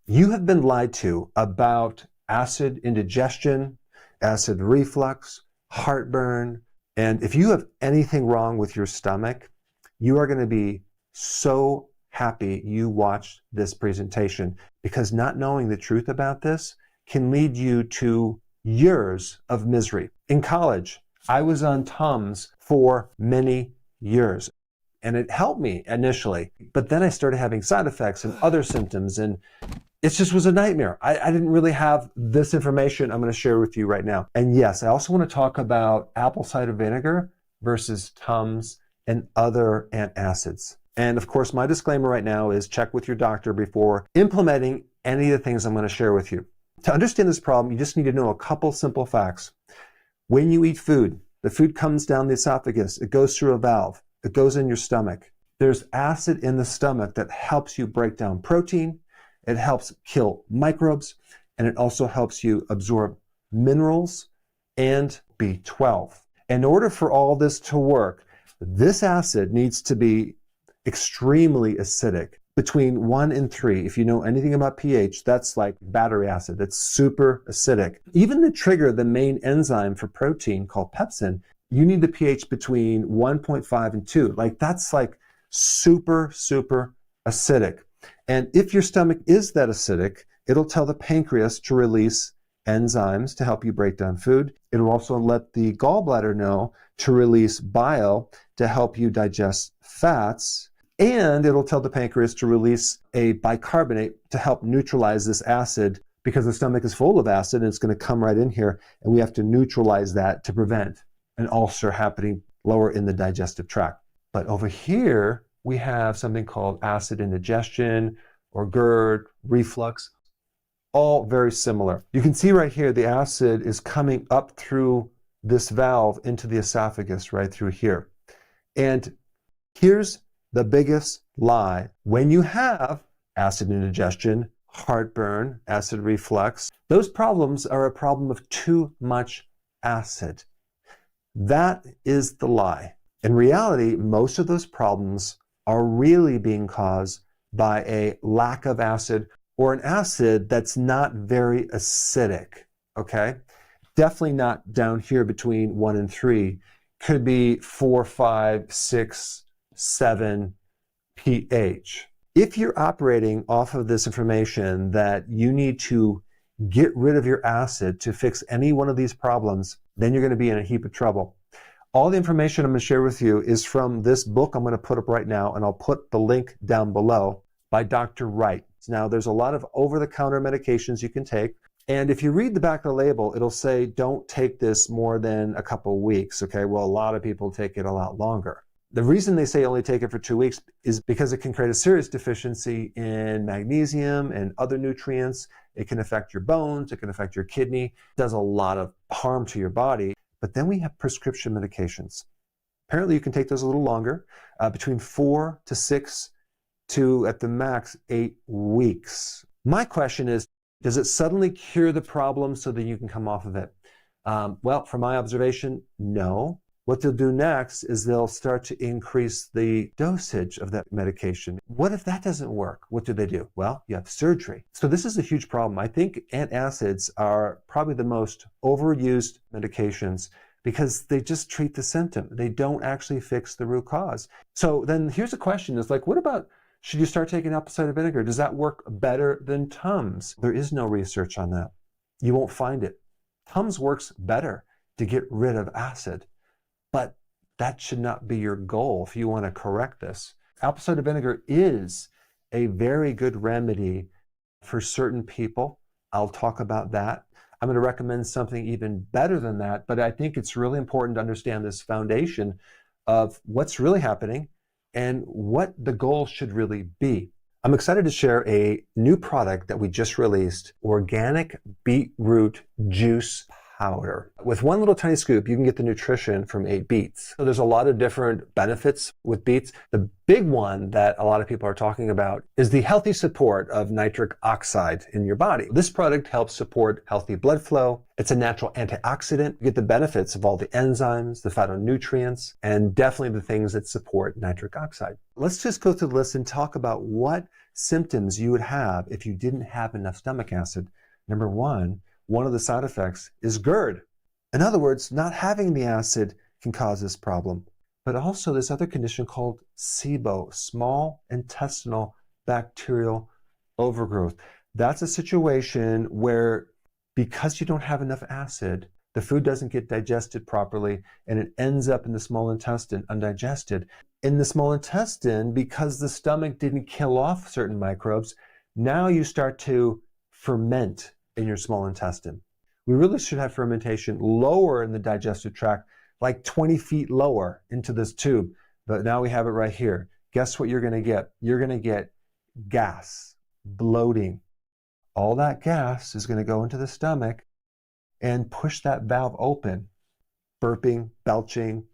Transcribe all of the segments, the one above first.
You have been lied to about acid indigestion, acid reflux, heartburn, and if you have anything wrong with your stomach, you are going to be so happy you watched this presentation, because not knowing the truth about this can lead you to years of misery. In college, I was on Tums for many years, and it helped me initially, but then I started having side effects and other symptoms, and it just was a nightmare. I didn't really have this information I'm going to share with you right now. And yes, I also want to talk about apple cider vinegar versus Tums and other antacids. And of course, my disclaimer right now is check with your doctor before implementing any of the things I'm going to share with you. To understand this problem, you just need to know a couple simple facts. When you eat food, the food comes down the esophagus, it goes through a valve, it goes in your stomach. There's acid in the stomach that helps you break down protein, it helps kill microbes, and it also helps you absorb minerals and B12. In order for all this to work, this acid needs to be extremely acidic, between 1 and 3. If you know anything about pH, that's like battery acid. That's super acidic. Even to trigger the main enzyme for protein called pepsin, you need the pH between 1.5 and 2. Like that's like super, super acidic. And if your stomach is that acidic, it'll tell the pancreas to release enzymes to help you break down food. It'll also let the gallbladder know to release bile to help you digest fats. And it'll tell the pancreas to release a bicarbonate to help neutralize this acid, because the stomach is full of acid and it's going to come right in here, and we have to neutralize that to prevent an ulcer happening lower in the digestive tract. But over here, we have something called acid indigestion or GERD, reflux, all very similar. You can see right here, the acid is coming up through this valve into the esophagus right through here. And here's the biggest lie. When you have acid indigestion, heartburn, acid reflux, those problems are a problem of too much acid. That is the lie. In reality, most of those problems are really being caused by a lack of acid, or an acid that's not very acidic, okay? Definitely not down here between 1 and 3. Could be 4, 5, 6, 7 pH. If you're operating off of this information that you need to get rid of your acid to fix any one of these problems, then you're going to be in a heap of trouble. All the information I'm going to share with you is from this book I'm going to put up right now, and I'll put the link down below, by Dr. Wright. Now, there's a lot of over-the-counter medications you can take, and if you read the back of the label, it'll say don't take this more than a couple weeks, okay? Well, a lot of people take it a lot longer. The reason they say only take it for 2 weeks is because it can create a serious deficiency in magnesium and other nutrients. It can affect your bones, it can affect your kidney, it does a lot of harm to your body. But then we have prescription medications. Apparently you can take those a little longer, between 4 to 6 to, at the max, 8 weeks. My question is, does it suddenly cure the problem so that you can come off of it? Well, from my observation, no. What they'll do next is they'll start to increase the dosage of that medication. What if that doesn't work? What do? Well, you have surgery. So this is a huge problem. I think antacids are probably the most overused medications because they just treat the symptom. They don't actually fix the root cause. So then here's a question. It's like, what about, should you start taking apple cider vinegar? Does that work better than Tums? There is no research on that. You won't find it. Tums works better to get rid of acid. But that should not be your goal if you want to correct this. Apple cider vinegar is a very good remedy for certain people. I'll talk about that. I'm going to recommend something even better than that, but I think it's really important to understand this foundation of what's really happening and what the goal should really be. I'm excited to share a new product that we just released, organic beetroot juice powder. With one little tiny scoop, you can get the nutrition from 8 beets. So there's a lot of different benefits with beets. The big one that a lot of people are talking about is the healthy support of nitric oxide in your body. This product helps support healthy blood flow. It's a natural antioxidant. You get the benefits of all the enzymes, the phytonutrients, and definitely the things that support nitric oxide. Let's just go through the list and talk about what symptoms you would have if you didn't have enough stomach acid. Number one of the side effects is GERD. In other words, not having the acid can cause this problem. But also this other condition called SIBO, small intestinal bacterial overgrowth. That's a situation where because you don't have enough acid, the food doesn't get digested properly and it ends up in the small intestine undigested. In the small intestine, because the stomach didn't kill off certain microbes, now you start to ferment in your small intestine. We really should have fermentation lower in the digestive tract, like 20 feet lower into this tube. But now we have it right here. Guess what you're going to get? You're going to get gas, bloating. All that gas is going to go into the stomach and push that valve open. Burping, belching,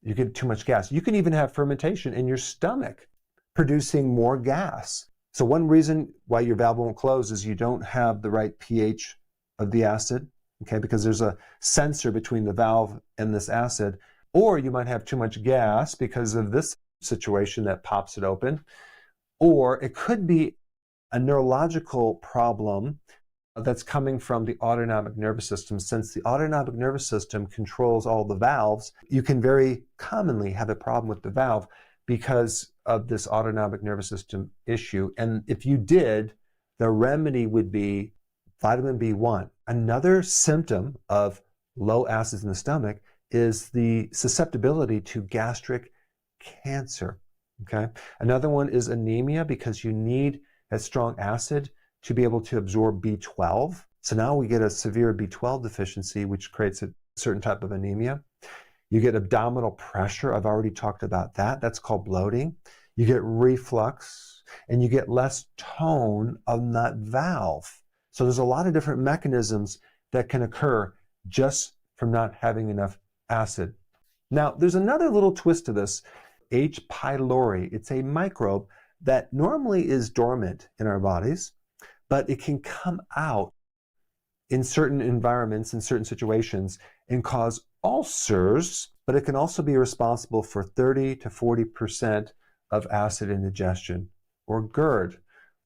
you get too much gas. You can even have fermentation in your stomach, producing more gas. So one reason why your valve won't close is you don't have the right pH of the acid, okay, because there's a sensor between the valve and this acid, or you might have too much gas because of this situation that pops it open, or it could be a neurological problem that's coming from the autonomic nervous system. Since the autonomic nervous system controls all the valves, you can very commonly have a problem with the valve because of this autonomic nervous system issue. And if you did, the remedy would be vitamin B1. Another symptom of low acids in the stomach is the susceptibility to gastric cancer. Okay. Another one is anemia, because you need that strong acid to be able to absorb B12. So now we get a severe B12 deficiency, which creates a certain type of anemia. You get abdominal pressure. I've already talked about that. That's called bloating. You get reflux, and you get less tone on that valve. So there's a lot of different mechanisms that can occur just from not having enough acid. Now, there's another little twist to this. H. pylori. It's a microbe that normally is dormant in our bodies, but it can come out in certain environments, in certain situations, and cause ulcers, but it can also be responsible for 30 to 40% of acid indigestion, or GERD,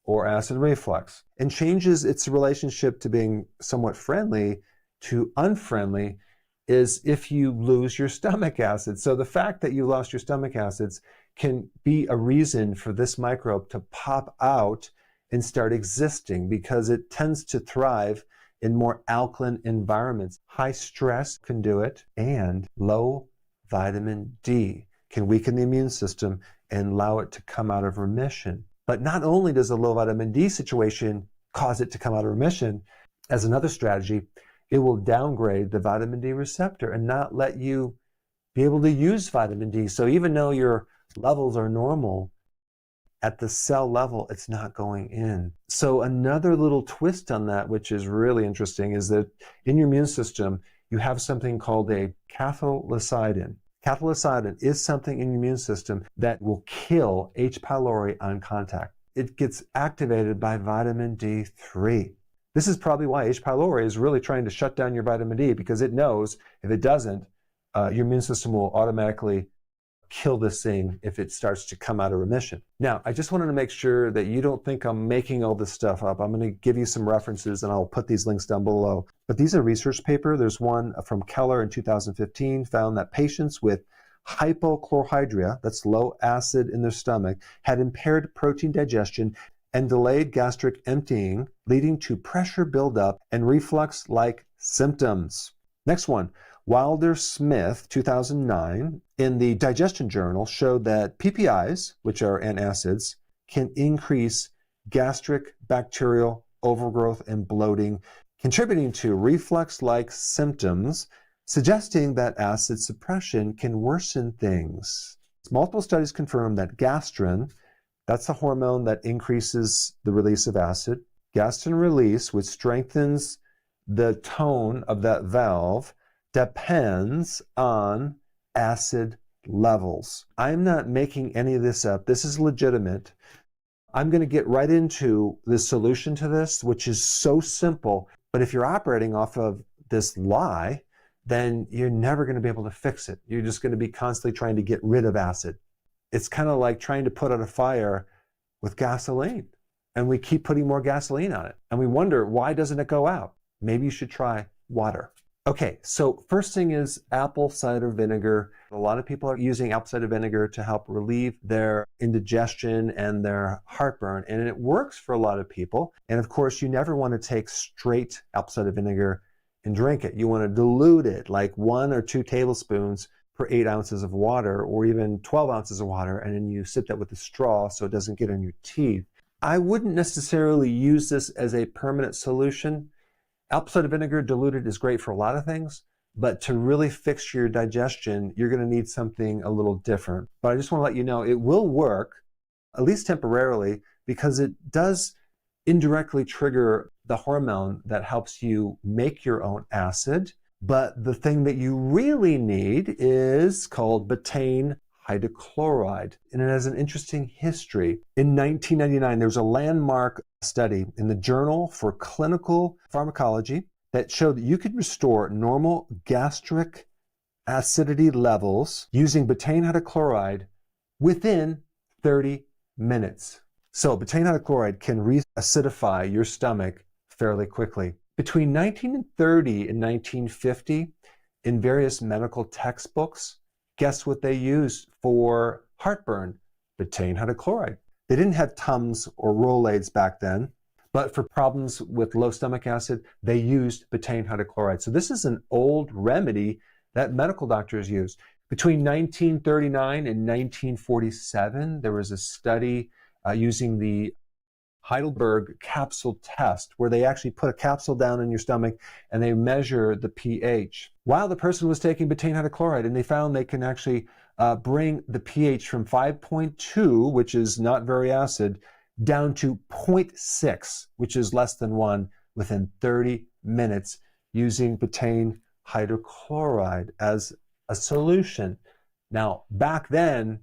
or acid reflux, and changes its relationship to being somewhat friendly to unfriendly is if you lose your stomach acid. So the fact that you lost your stomach acids can be a reason for this microbe to pop out and start existing, because it tends to thrive in more alkaline environments. High stress can do it, and low vitamin D can weaken the immune system and allow it to come out of remission. But not only does the low vitamin D situation cause it to come out of remission, as another strategy, it will downgrade the vitamin D receptor and not let you be able to use vitamin D. So even though your levels are normal, at the cell level, it's not going in. So another little twist on that, which is really interesting, is that in your immune system, you have something called a cathelicidin. Cathelicidin is something in your immune system that will kill H. pylori on contact. It gets activated by vitamin D3. This is probably why H. pylori is really trying to shut down your vitamin D, because it knows if it doesn't, your immune system will automatically kill this thing if it starts to come out of remission. Now, I just wanted to make sure that you don't think I'm making all this stuff up. I'm going to give you some references, and I'll put these links down below. But these are research papers. There's one from Keller in 2015, found that patients with hypochlorhydria, that's low acid in their stomach, had impaired protein digestion and delayed gastric emptying, leading to pressure buildup and reflux-like symptoms. Next one, Wilder-Smith, 2009, in the Digestion Journal, showed that PPIs, which are antacids, can increase gastric bacterial overgrowth and bloating, contributing to reflux-like symptoms, suggesting that acid suppression can worsen things. Multiple studies confirm that gastrin, that's the hormone that increases the release of acid, gastrin release, which strengthens the tone of that valve depends on acid levels. I'm not making any of this up. This is legitimate. I'm going to get right into the solution to this, which is so simple. But if you're operating off of this lie, then you're never going to be able to fix it. You're just going to be constantly trying to get rid of acid. It's kind of like trying to put out a fire with gasoline. And we keep putting more gasoline on it. And we wonder, why doesn't it go out? Maybe you should try water. Okay, so first thing is apple cider vinegar. A lot of people are using apple cider vinegar to help relieve their indigestion and their heartburn, and it works for a lot of people. And of course, you never want to take straight apple cider vinegar and drink it. You want to dilute it, like 1 or 2 tablespoons per 8 ounces of water, or even 12 ounces of water, and then you sip that with a straw so it doesn't get on your teeth. I wouldn't necessarily use this as a permanent solution. Apple cider vinegar diluted is great for a lot of things, but to really fix your digestion, you're going to need something a little different. But I just want to let you know it will work, at least temporarily, because it does indirectly trigger the hormone that helps you make your own acid. But the thing that you really need is called betaine hydrochloride, and it has an interesting history. In 1999, there was a landmark study in the Journal for Clinical Pharmacology that showed that you could restore normal gastric acidity levels using betaine hydrochloride within 30 minutes. So betaine hydrochloride can re-acidify your stomach fairly quickly. Between 1930 and 1950, in various medical textbooks, guess what they used for heartburn? Betaine hydrochloride. They didn't have Tums or Rolaids back then, but for problems with low stomach acid, they used betaine hydrochloride. So this is an old remedy that medical doctors used. Between 1939 and 1947, there was a study using the Heidelberg capsule test, where they actually put a capsule down in your stomach and they measure the pH while the person was taking betaine hydrochloride, and they found they can actually bring the pH from 5.2, which is not very acid, down to 0.6, which is less than 1, within 30 minutes using betaine hydrochloride as a solution. Now, back then,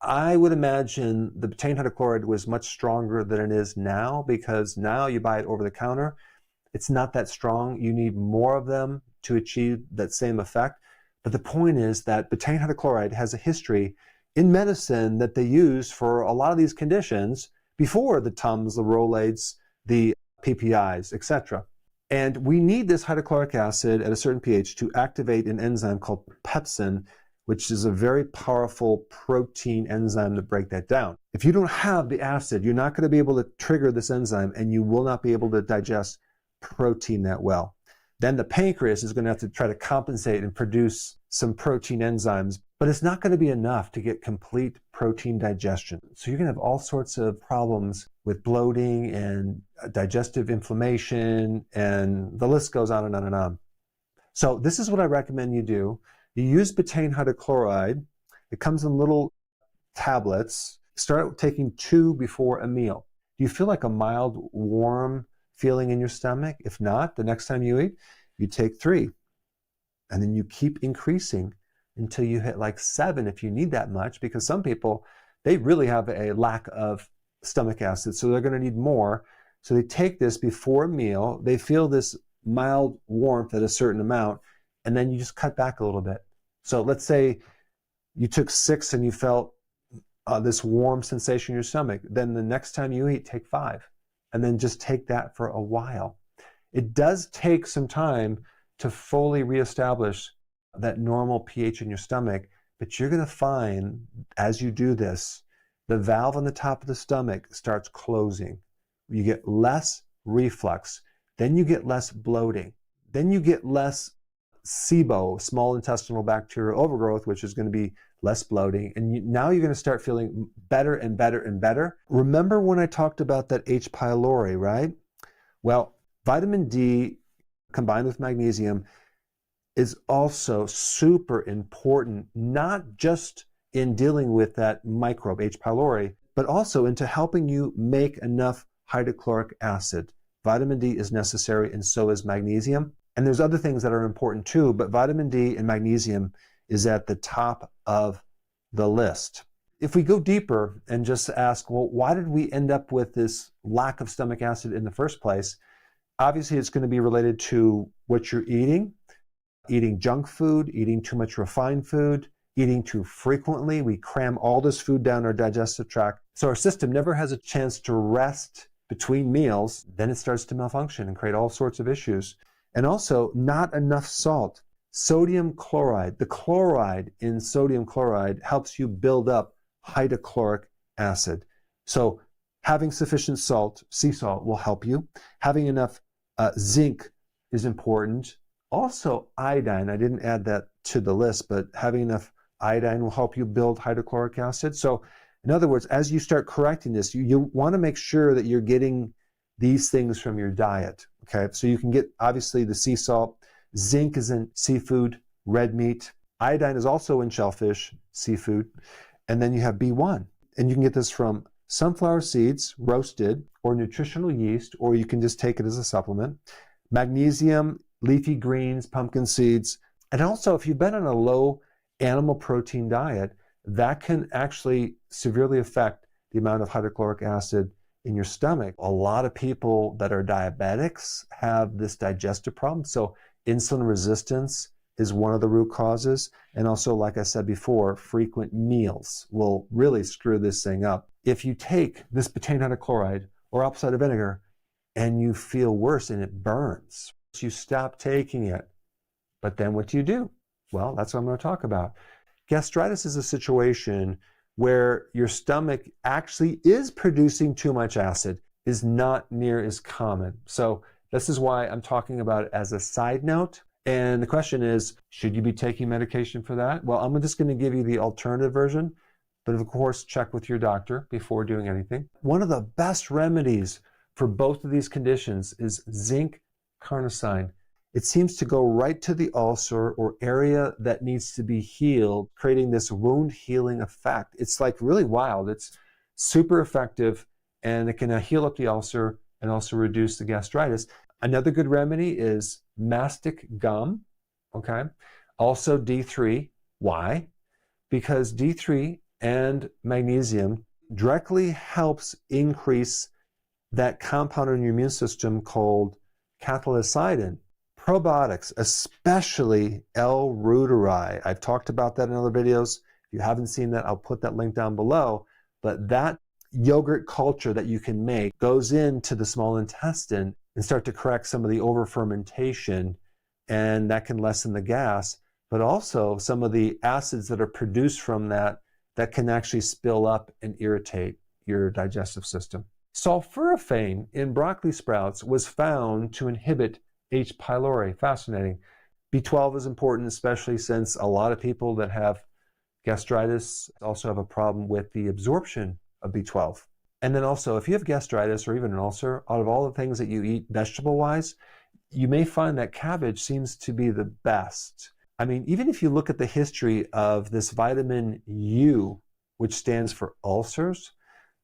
I would imagine the betaine hydrochloride was much stronger than it is now, because now you buy it over the counter. It's not that strong. You need more of them to achieve that same effect. But the point is that betaine hydrochloride has a history in medicine that they use for a lot of these conditions before the Tums, the Rolaids, the PPIs, etc. And we need this hydrochloric acid at a certain pH to activate an enzyme called pepsin, which is a very powerful protein enzyme to break that down. If you don't have the acid, you're not going to be able to trigger this enzyme, and you will not be able to digest protein that well. Then the pancreas is going to have to try to compensate and produce some protein enzymes, but it's not going to be enough to get complete protein digestion. So you're going to have all sorts of problems with bloating and digestive inflammation, and the list goes on and on and on. So this is what I recommend you do. You use betaine hydrochloride. It comes in little tablets. Start taking 2 before a meal. Do you feel like a mild, warm feeling in your stomach? If not, the next time you eat, you take 3. And then you keep increasing until you hit like 7 if you need that much, because some people, they really have a lack of stomach acid, so they're going to need more. So they take this before a meal. They feel this mild warmth at a certain amount, and then you just cut back a little bit. So let's say you took 6 and you felt this warm sensation in your stomach. Then the next time you eat, take 5. And then just take that for a while. It does take some time to fully reestablish that normal pH in your stomach, but you're going to find as you do this, the valve on the top of the stomach starts closing. You get less reflux. Then you get less bloating. Then you get less SIBO, small intestinal bacterial overgrowth, which is going to be less bloating. And now you're going to start feeling better and better and better. Remember when I talked about that H. pylori, right? Well, vitamin D combined with magnesium is also super important, not just in dealing with that microbe, H. pylori, but also into helping you make enough hydrochloric acid. Vitamin D is necessary, and so is magnesium. And there's other things that are important too, but vitamin D and magnesium is at the top of the list. If we go deeper and just ask, well, why did we end up with this lack of stomach acid in the first place? Obviously, it's going to be related to what you're eating junk food, eating too much refined food, eating too frequently. We cram all this food down our digestive tract. So our system never has a chance to rest between meals. Then it starts to malfunction and create all sorts of issues. And also, not enough salt. Sodium chloride. The chloride in sodium chloride helps you build up hydrochloric acid. So having sufficient salt, sea salt, will help you. Having enough zinc is important. Also iodine, I didn't add that to the list, but having enough iodine will help you build hydrochloric acid. So in other words, as you start correcting this, you want to make sure that you're getting these things from your diet. Okay, so you can get obviously the sea salt. Zinc is in seafood, red meat. Iodine is also in shellfish, seafood. And then you have B1. And you can get this from sunflower seeds, roasted, or nutritional yeast, or you can just take it as a supplement. Magnesium, leafy greens, pumpkin seeds. And also, if you've been on a low animal protein diet, that can actually severely affect the amount of hydrochloric acid in your stomach. A lot of people that are diabetics have this digestive problem. So insulin resistance is one of the root causes. And also, like I said before, frequent meals will really screw this thing up. If you take this betaine hydrochloride or apple cider vinegar and you feel worse and it burns, you stop taking it. But then what do? Well, that's what I'm going to talk about. Gastritis is a situation where your stomach actually is producing too much acid, is not near as common. So this is why I'm talking about it as a side note. And the question is, should you be taking medication for that? Well, I'm just going to give you the alternative version, but of course, check with your doctor before doing anything. One of the best remedies for both of these conditions is zinc carnosine. It seems to go right to the ulcer or area that needs to be healed, creating this wound healing effect. It's like really wild. It's super effective, and it can heal up the ulcer and also reduce the gastritis. Another good remedy is mastic gum, okay? Also D3. Why? Because D3 and magnesium directly helps increase that compound in your immune system called cathelicidin. Probiotics, especially L-reuteri. I've talked about that in other videos. If you haven't seen that, I'll put that link down below. But that yogurt culture that you can make goes into the small intestine and start to correct some of the over-fermentation, and that can lessen the gas. But also some of the acids that are produced from that can actually spill up and irritate your digestive system. Sulforaphane in broccoli sprouts was found to inhibit H. pylori. Fascinating. B12 is important, especially since a lot of people that have gastritis also have a problem with the absorption of B12. And then also, if you have gastritis or even an ulcer, out of all the things that you eat vegetable-wise, you may find that cabbage seems to be the best. I mean, even if you look at the history of this vitamin U, which stands for ulcers,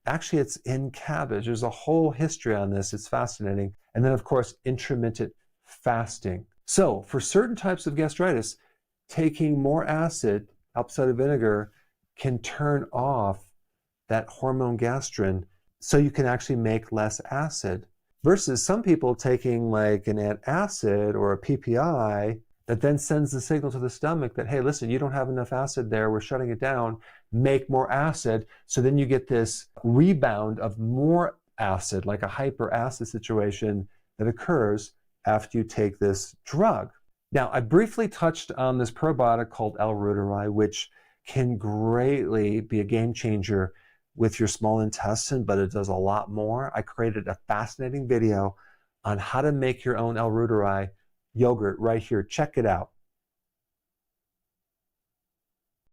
actually it's in cabbage. There's a whole history on this. It's fascinating. And then, of course, intermittent fasting. So for certain types of gastritis, taking more acid, apple cider vinegar, can turn off that hormone gastrin so you can actually make less acid. Versus some people taking like an antacid or a PPI that then sends the signal to the stomach that, hey, listen, you don't have enough acid there, we're shutting it down, make more acid. So then you get this rebound of more acid, like a hyperacid situation that occurs after you take this drug. Now, I briefly touched on this probiotic called L-reuteri, which can greatly be a game changer with your small intestine, but it does a lot more. I created a fascinating video on how to make your own L-reuteri yogurt right here. Check it out.